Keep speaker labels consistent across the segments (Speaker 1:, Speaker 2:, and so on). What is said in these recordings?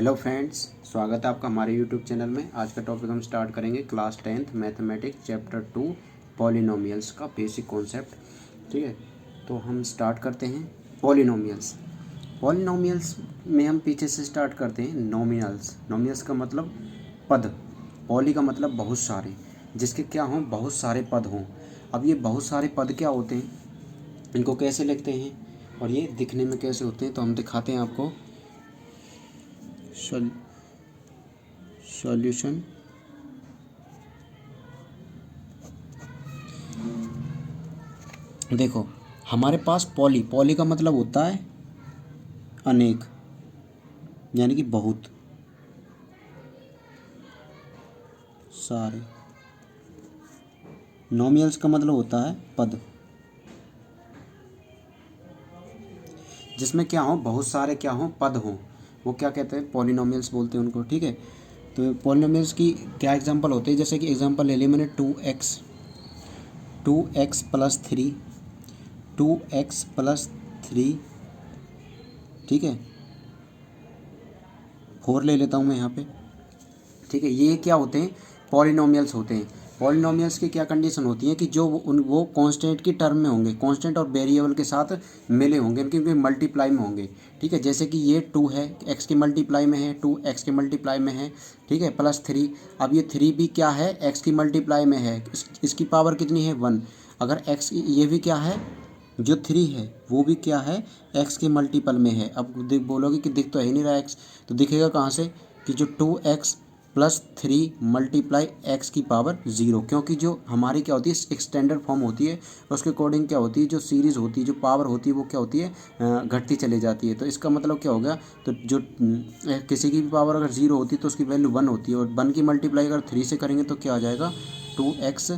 Speaker 1: Hello friends, स्वागत है आपका हमारे यूट्यूब चैनल में। आज का टॉपिक हम स्टार्ट करेंगे class 10th mathematics chapter 2 polynomials का बेसिक कॉन्सेप्ट। ठीक है, तो हम स्टार्ट करते हैं पॉलिनोमियल्स। पॉलिनोमियल्स में हम पीछे से स्टार्ट करते हैं नोमिनल्स। नोमिनल्स का मतलब पद, पॉली का मतलब बहुत सारे, जिसके क्या हों बहुत सारे पद हों। अब ये बहुत सारे पद क्या होते हैं, इनको कैसे लिखते हैं और ये दिखने में कैसे होते हैं, तो हम दिखाते हैं आपको। सॉल्यूशन देखो, हमारे पास पॉली का मतलब होता है अनेक, यानी कि बहुत सारे। नोमियल्स का मतलब होता है पद, जिसमें क्या हो बहुत सारे क्या हो पद हों, वो क्या कहते हैं पॉलिनोमियल्स बोलते हैं उनको। ठीक है, तो पॉलिनोमियल्स की क्या एग्जांपल होते हैं, जैसे कि एग्जांपल ले लिया मैंने 2x प्लस 3, ठीक है, 4 ले लेता हूँ मैं यहाँ पे। ठीक है, ये क्या होते हैं पॉलिनोमियल्स होते हैं। पॉलिनोमियल्स की क्या कंडीशन होती है कि जो वो कांस्टेंट की टर्म में होंगे, कांस्टेंट और वेरिएबल के साथ मिले होंगे, क्योंकि मल्टीप्लाई में होंगे। ठीक है, जैसे कि ये 2 है, एक्स के मल्टीप्लाई में है, 2 एक्स के मल्टीप्लाई में है। ठीक है, प्लस 3, अब ये 3 भी क्या है एक्स की मल्टीप्लाई में है, इसकी पावर कितनी है 1। अगर एक्स ये भी क्या है, जो 3 है वो भी क्या है एक्स के मल्टीपल में है। अब बोलोगे कि दिख तो है ही नहीं रहा एक्स, तो दिखेगा कहाँ से कि जो 2x प्लस 3 मल्टीप्लाई एक्स की पावर 0, क्योंकि जो हमारी क्या होती है एक स्टैंडर्ड फॉर्म होती है, उसके अकॉर्डिंग क्या होती है जो सीरीज़ होती है, जो पावर होती है वो क्या होती है घटती चली जाती है। तो इसका मतलब क्या हो गया, तो जो किसी की भी पावर अगर 0 होती है तो उसकी वैल्यू 1 होती है, और 1 की मल्टीप्लाई अगर 3 से करेंगे तो क्या हो जाएगा 2x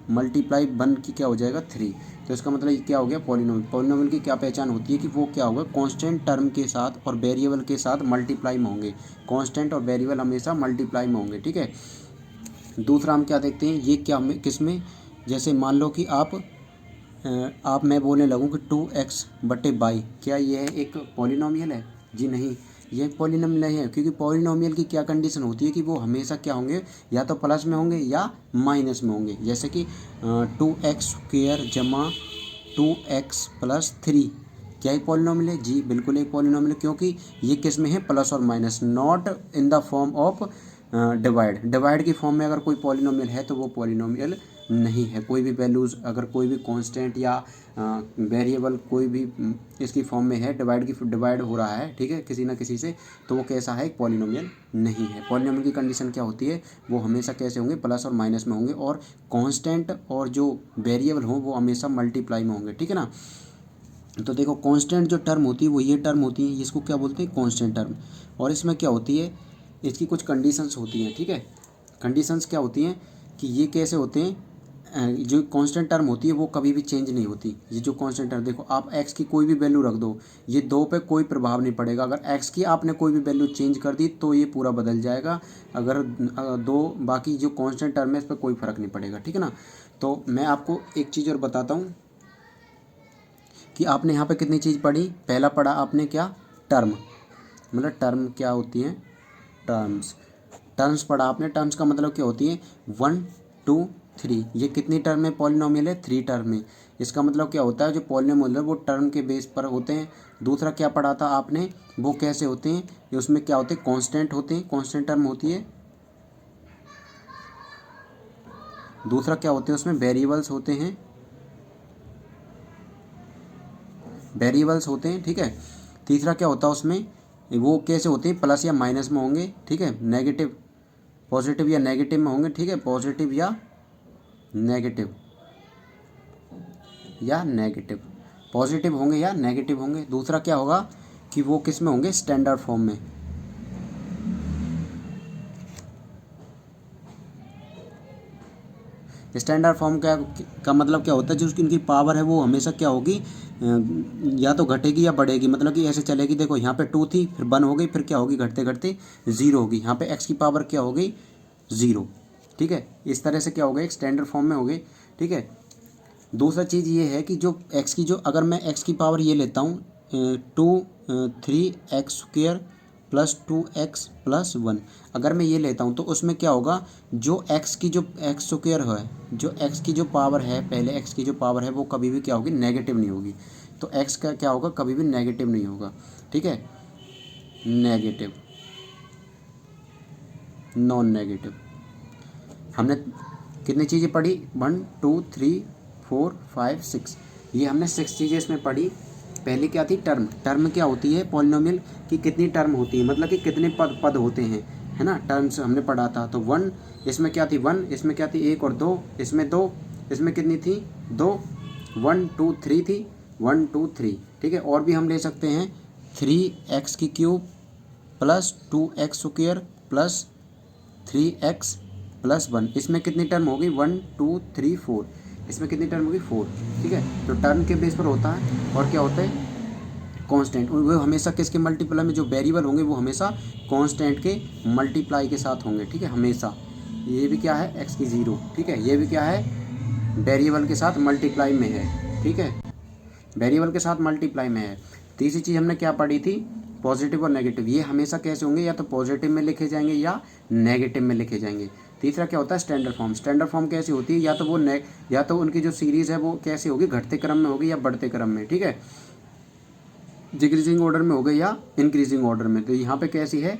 Speaker 1: मल्टीप्लाई 1 की क्या हो जाएगा 3। तो इसका मतलब ये क्या हो गया पॉलिनोमियल। पॉलिनोमियल की क्या पहचान होती है कि वो क्या होगा कांस्टेंट टर्म के साथ और वेरिएबल के साथ मल्टीप्लाई में होंगे। कांस्टेंट और वेरिएबल हमेशा मल्टीप्लाई में होंगे। ठीक है, दूसरा हम क्या देखते हैं, ये क्या में किस में, जैसे मान लो कि आप मैं बोलने लगूँ कि 2x/22, क्या ये एक पॉलिनोमियल है? जी नहीं, ये पॉलिनोमियल नहीं है, क्योंकि पॉलिनोमियल की क्या कंडीशन होती है कि वो हमेशा क्या होंगे या तो प्लस में होंगे या माइनस में होंगे। जैसे कि 2x² जमा 2x+3, क्या एक पॉलिनोमियल है? जी बिल्कुल एक पॉलिनोमियल है, क्योंकि ये किस में है प्लस और minus, not in the form of divide की फॉर्म में अगर कोई पॉलिनोमियल है तो वो पॉलिनोमियल नहीं है। कोई भी वैल्यूज़ अगर कोई भी कांस्टेंट या वेरिएबल कोई भी इसकी फॉर्म में है, डिवाइड हो रहा है, ठीक है, किसी ना किसी से, तो वो कैसा है एक पॉलिनोमियल नहीं है। पॉलिनोमियल की कंडीशन क्या होती है, वो हमेशा कैसे होंगे प्लस और माइनस में होंगे, और कांस्टेंट और जो वेरिएबल हों वो हमेशा मल्टीप्लाई में होंगे। ठीक है ना, तो देखो कांस्टेंट जो टर्म होती है वो ये टर्म होती है, इसको क्या बोलते हैं कांस्टेंट टर्म। और इसमें क्या होती है, इसकी कुछ कंडीशंस होती हैं। ठीक है, कंडीशंस क्या होती हैं कि ये कैसे होते हैं, जो कांस्टेंट टर्म होती है वो कभी भी चेंज नहीं होती। ये जो कांस्टेंट टर्म, देखो आप x की कोई भी वैल्यू रख दो, ये 2 पे कोई प्रभाव नहीं पड़ेगा। अगर x की आपने कोई भी वैल्यू चेंज कर दी तो ये पूरा बदल जाएगा। अगर 2 बाकी जो कांस्टेंट टर्म है इस पर कोई फ़र्क नहीं पड़ेगा। ठीक है ना, तो मैं आपको एक चीज़ और बताता हूँ कि आपने यहाँ पे कितनी चीज़ पढ़ी। पहला पढ़ा आपने क्या, टर्म, मतलब टर्म क्या होती हैं, टर्म्स पढ़ा आपने। टर्म्स का मतलब क्या होती है 1 2 3, ये कितनी टर्म में पॉलिनोमियल है 3 टर्म में। इसका मतलब क्या होता है जो पॉलिनोमियल है वो टर्म के बेस पर होते हैं। दूसरा क्या पढ़ा था आपने, वो कैसे होते हैं, उसमें क्या होते हैं कांस्टेंट होते हैं, कांस्टेंट टर्म होती है। दूसरा क्या होते हैं उसमें वेरिएबल्स होते हैं, ठीक है। तीसरा क्या होता है उसमें, वो कैसे होते हैं प्लस या माइनस में होंगे। ठीक है, नेगेटिव पॉजिटिव या नेगेटिव में होंगे। ठीक है, पॉजिटिव या नेगेटिव पॉजिटिव होंगे या नेगेटिव होंगे। दूसरा क्या होगा कि वो किस में होंगे स्टैंडर्ड फॉर्म में। स्टैंडर्ड फॉर्म का मतलब क्या होता है, जो उसकी इनकी पावर है वो हमेशा क्या होगी या तो घटेगी या बढ़ेगी। मतलब कि ऐसे चलेगी, देखो यहाँ पे 2 थी, फिर 1 हो गई, फिर क्या होगी घटते घटते 0 होगी। यहाँ पे x की पावर क्या हो गई 0। ठीक है, इस तरह से क्या हो गया एक स्टैंडर्ड फॉर्म में हो गई। ठीक है, दूसरा चीज़ ये है कि जो x की जो अगर मैं x की पावर ये लेता हूँ 2 3x² प्लस 2x प्लस 1। अगर मैं ये लेता हूँ तो उसमें क्या होगा, जो x की जो एक्स स्क्वायर है, जो x की जो पावर है, पहले x की जो पावर है वो कभी भी क्या होगी, नेगेटिव नहीं होगी। तो x का क्या होगा, कभी भी नेगेटिव नहीं होगा। ठीक है, नेगेटिव, नॉन नेगेटिव। हमने कितनी चीज़ें पढ़ी, 1 2 3 4 5 6, ये हमने 6 चीज़ें इसमें पढ़ी। पहले क्या थी, टर्म। टर्म क्या होती है पॉलिनोमियल की, कितनी टर्म होती है, मतलब कि कितने पद पद होते हैं, है ना, टर्म्स हमने पढ़ा था। तो 1 इसमें क्या थी, 1 इसमें क्या थी, 1 और 2 इसमें 2, इसमें कितनी थी, 2, 1 2 3 थी, 1 2 3। ठीक है, और भी हम ले सकते हैं 3x की cube plus 2x square plus 3x plus 1। इसमें कितनी टर्म होगी, 1 2 3 4, इसमें कितनी टर्म होगी, 4। ठीक है, तो टर्म के बेस पर होता है। और क्या होता है, कांस्टेंट। वो हमेशा किसके मल्टीप्लाई में, जो वेरिएबल होंगे वो हमेशा कांस्टेंट के मल्टीप्लाई के साथ होंगे। ठीक है, हमेशा। ये भी क्या है, एक्स की ज़ीरो। ठीक है, ये भी क्या है, वेरिएबल के साथ मल्टीप्लाई में है। ठीक है, वेरिएबल के साथ मल्टीप्लाई में है। तीसरी चीज़ हमने क्या पढ़ी थी, पॉजिटिव और नेगेटिव। ये हमेशा कैसे होंगे, या तो पॉजिटिव में लिखे जाएंगे या नेगेटिव में लिखे जाएंगे। तीसरा क्या होता है, स्टैंडर्ड फॉर्म। स्टैंडर्ड फॉर्म कैसी होती है, या तो वो या तो उनकी जो सीरीज़ है वो कैसी होगी, घटते क्रम में होगी या बढ़ते क्रम में। ठीक है, डिक्रीजिंग ऑर्डर में हो गई या इंक्रीजिंग ऑर्डर में। तो यहाँ पे कैसी है,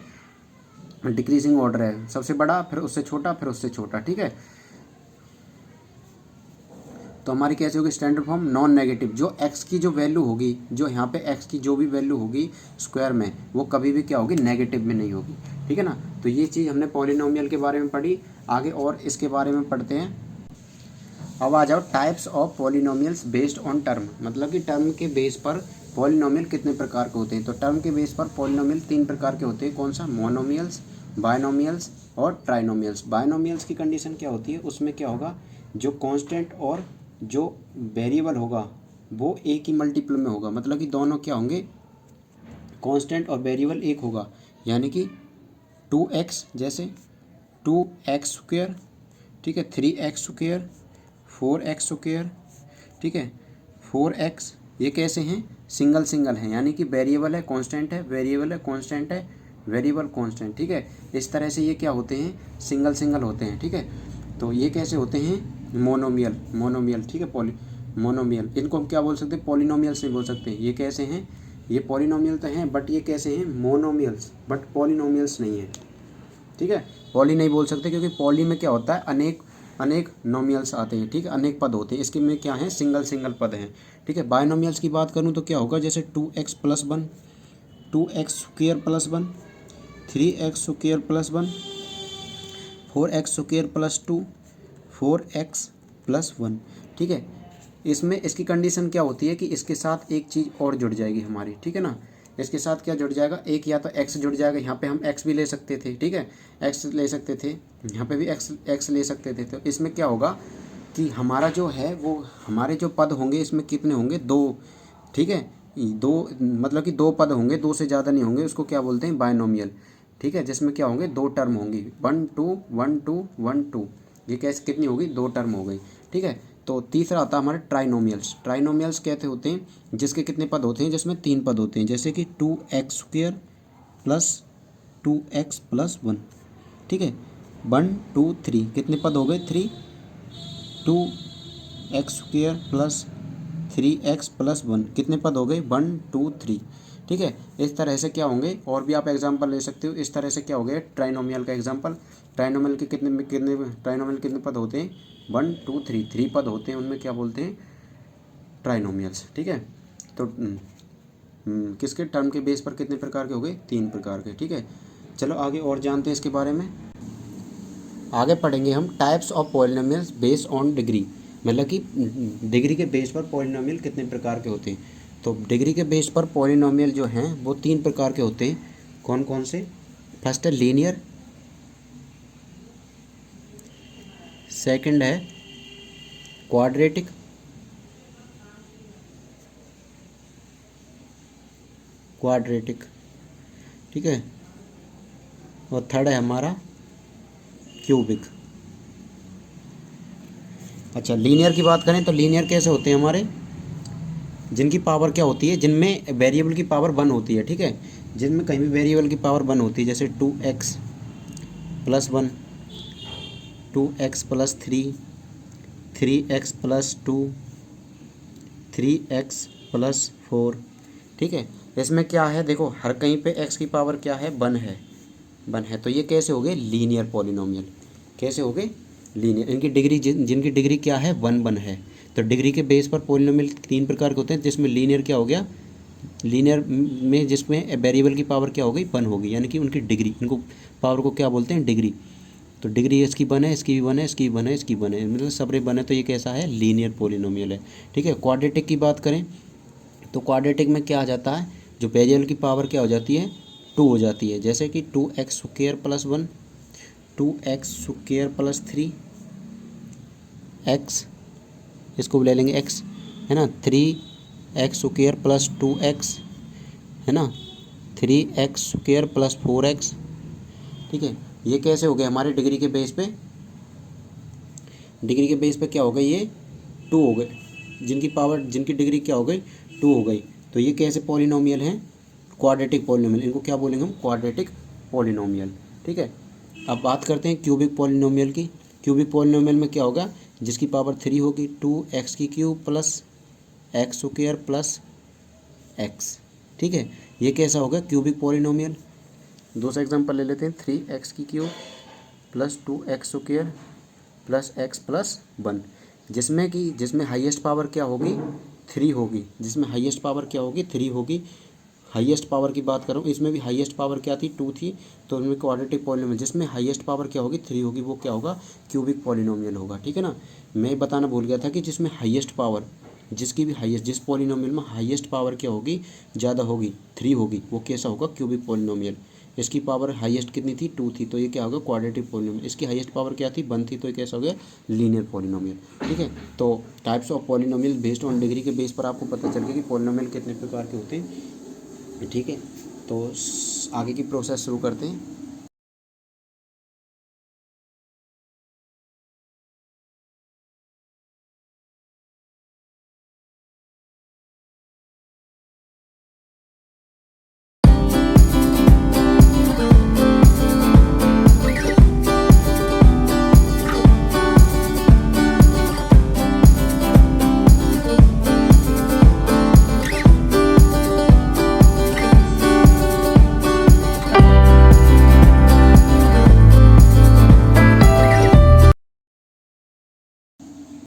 Speaker 1: डिक्रीजिंग ऑर्डर है, सबसे बड़ा फिर उससे छोटा फिर उससे छोटा। ठीक है, तो हमारी कैसे होगी स्टैंडर्ड फॉर्म, नॉन नेगेटिव। जो x की जो वैल्यू होगी, जो यहाँ पे x की जो भी वैल्यू होगी स्क्वायर में, वो कभी भी क्या होगी, नेगेटिव में नहीं होगी। ठीक है ना, तो ये चीज़ हमने पॉलिनोमियल के बारे में पढ़ी। आगे और इसके बारे में पढ़ते हैं। अब आ जाओ types of polynomials based on term, मतलब कि टर्म के बेस पर पॉलिनोमियल कितने प्रकार के होते हैं। तो टर्म के बेस पर पॉलिनोमियल 3 प्रकार के होते हैं। कौन सा, मोनोमियल्स, बायनोमियल्स और ट्राइनोमियल्स। बायनोमियल्स की कंडीशन क्या होती है, उसमें क्या होगा, जो कांस्टेंट और जो वेरिएबल होगा वो एक ही मल्टीपल में होगा, मतलब कि दोनों क्या होंगे, कांस्टेंट और वेरिएबल एक होगा। यानी कि 2x, जैसे 2x स्क्वायर, ठीक है, 3x स्क्वायर, 4x स्क्वायर। ठीक है, 4x, ये कैसे हैं, सिंगल सिंगल हैं, यानी कि वेरिएबल है कांस्टेंट है, वेरिएबल है कांस्टेंट है, वेरिएबल कांस्टेंट। ठीक है, इस तरह से ये क्या होते हैं, सिंगल सिंगल होते हैं। ठीक है, तो ये कैसे होते हैं, मोनोमियल, मोनोमियल। ठीक है, मोनोमियल, इनको हम क्या बोल सकते हैं, पॉलिनोमियल्स नहीं बोल सकते। ये कैसे हैं, ये पॉलिनोमियल तो हैं, बट ये कैसे हैं, मोनोमियल्स, बट पॉलिनोमियल्स नहीं है। ठीक है, पॉली नहीं बोल सकते, क्योंकि पॉली में क्या होता है, अनेक अनेक नोमियल्स आते हैं। ठीक है, अनेक पद होते हैं, इसके में क्या है, सिंगल सिंगल पद हैं। ठीक है, बायनोमियल्स की बात करूँ तो क्या होगा, जैसे 2x plus 1, 2x square plus 1, 3x square plus 1, 4x square plus 2, 4x plus 1। ठीक है, इसमें इसकी कंडीशन क्या होती है कि इसके साथ एक चीज़ और जुड़ जाएगी हमारी। ठीक है ना, इसके साथ क्या जुड़ जाएगा, एक या तो x जुड़ जाएगा, यहाँ पे हम x भी ले सकते थे। ठीक है, x ले सकते थे, यहाँ पे भी x ले सकते थे। तो इसमें क्या होगा कि हमारा जो है वो, हमारे जो पद होंगे इसमें कितने होंगे, 2। ठीक है, 2, मतलब कि 2 पद होंगे, 2 से ज़्यादा नहीं होंगे, उसको क्या बोलते हैं, बायनोमियल। ठीक है, जिसमें क्या होंगे, 2 टर्म होंगी, 1 2 1 2 1 2। ये कैसे कितनी होगी, 2 टर्म हो गई। ठीक है, तो तीसरा आता है हमारे ट्राइनोमियल्स। ट्राइनोमियल्स कहते होते हैं जिसके कितने पद होते हैं, जिसमें 3 पद होते हैं, जैसे कि 2x square plus 2x plus 1। ठीक है, 1 2 3, कितने पद हो गए, 3। 2x square plus 3x plus 1, कितने पद हो गए, 1 2 3। ठीक है, इस तरह से क्या होंगे, और भी आप एग्जांपल ले सकते हो। इस तरह से क्या हो गया ट्राइनोमियल का एग्जांपल। ट्राइनोमियल के कितने ट्राइनोमियल कितने पद होते हैं, 1 2 3, 3 पद होते हैं, उनमें क्या बोलते हैं, ट्राइनोमियल्स। ठीक है, तो किसके टर्म के बेस पर कितने प्रकार के हो गए, 3 प्रकार के। ठीक है, चलो आगे और जानते हैं इसके बारे में। आगे पढ़ेंगे हम types of polynomials based on degree, मतलब कि डिग्री के बेस पर पॉलिनोमियल कितने प्रकार के होते हैं। तो डिग्री के बेस पर पॉलिनोमियल जो हैं वो 3 प्रकार के होते हैं। कौन कौन से, फर्स्ट है लीनियर, सेकंड है क्वाड्रेटिक, क्वाड्रेटिक। ठीक है, और थर्ड है हमारा क्यूबिक। अच्छा, लीनियर की बात करें तो लीनियर कैसे होते हैं हमारे, जिनकी पावर क्या होती है, जिनमें वेरिएबल की पावर 1 होती है, ठीक है, जिनमें कहीं भी वेरिएबल की पावर 1 होती है, जैसे 2x plus 1, 2x plus 3, 3x plus 2, 3x plus 4, ठीक है। इसमें क्या है, देखो हर कहीं पे x की पावर क्या है, 1 है, 1 है, तो ये कैसे हो गए, लीनियर पॉलिनोमियल। कैसे हो गए, लीनियर। इनकी डिग्री जिनकी डिग्री क्या है, 1 है। तो डिग्री के बेस पर पॉलिनोमियल 3 प्रकार के होते हैं, जिसमें लीनियर क्या हो गया, लीनियर में जिसमें वेरिएबल की पावर क्या हो गई, 1 होगी, यानी कि उनकी डिग्री, इनको पावर को क्या बोलते हैं, डिग्री। तो डिग्री इसकी 1 है, इसकी भी 1 है, इसकी भी 1 है, इसकी 1 है, मतलब सबरे 1 है, तो ये कैसा है, लीनियर पॉलिनोमियल है, ठीक है। क्वाड्रेटिक की बात करें तो क्वाड्रेटिक में क्या आ जाता है, जो वेरिएबल की पावर क्या हो जाती है, 2 हो जाती है, जैसे कि 2x² plus 1, 2x² plus 3 x, इसको भी ले लेंगे x, है ना, 3x² प्लस 2x, है ना, 3x² प्लस 4x, ठीक है। ये कैसे हो गए, हमारे डिग्री के बेस पे, डिग्री के बेस पे क्या हो गए, ये 2 हो गए, जिनकी पावर, जिनकी डिग्री क्या हो गई, 2 हो गई। तो ये कैसे पॉलिनोमियल हैं, क्वाड्रेटिक पॉलिनोमियल, इनको क्या बोलेंगे हम, क्वाड्रेटिक पॉलिनोमियल, ठीक है। अब बात करते हैं क्यूबिक पॉलिनोमियल की। क्यूबिक पॉलिनोमियल में क्या होगा, जिसकी पावर 3 होगी, 2x³ plus x² plus x, ठीक है। ये कैसा होगा, क्यूबिक पॉलिनोमियल। दूसरा एग्जांपल ले लेते हैं, 3x³ plus 2x² plus x plus 1, जिसमें हाईएस्ट पावर क्या होगी, 3 होगी, जिसमें हाईएस्ट पावर क्या होगी, 3 होगी। हाईएस्ट पावर की बात करूँ, इसमें भी हाईएस्ट पावर क्या थी, 2 थी, तो उनमें क्वाड्रेटिक पॉलिनोमियल जिसमें हाईएस्ट पावर क्या होगी, 3 होगी, वो क्या होगा, क्यूबिक पॉलिनोमियल होगा, ठीक है ना। मैं बताना भूल गया था कि जिसमें हाईएस्ट पावर, जिसकी भी हाईएस्ट, जिस पॉलिनोमियल में हाईएस्ट पावर क्या होगी, ज़्यादा होगी, 3 होगी, वो कैसा होगा, क्यूबिक पॉलिनोमियल। इसकी पावर हाईएस्ट कितनी थी, 2 थी, तो ये क्या होगा, क्वाड्रेटिक पॉलिनोमियल। इसकी हाईएस्ट पावर क्या थी, 1 थी, तो ये कैसा हो गया, लीनियर पॉलिनोमियल, ठीक है। तो types of polynomial based on degree के बेस पर आपको पता चल गया कि पॉलिनोमियल कितने प्रकार के होते हैं, ठीक है। तो आगे की प्रोसेस शुरू करते हैं।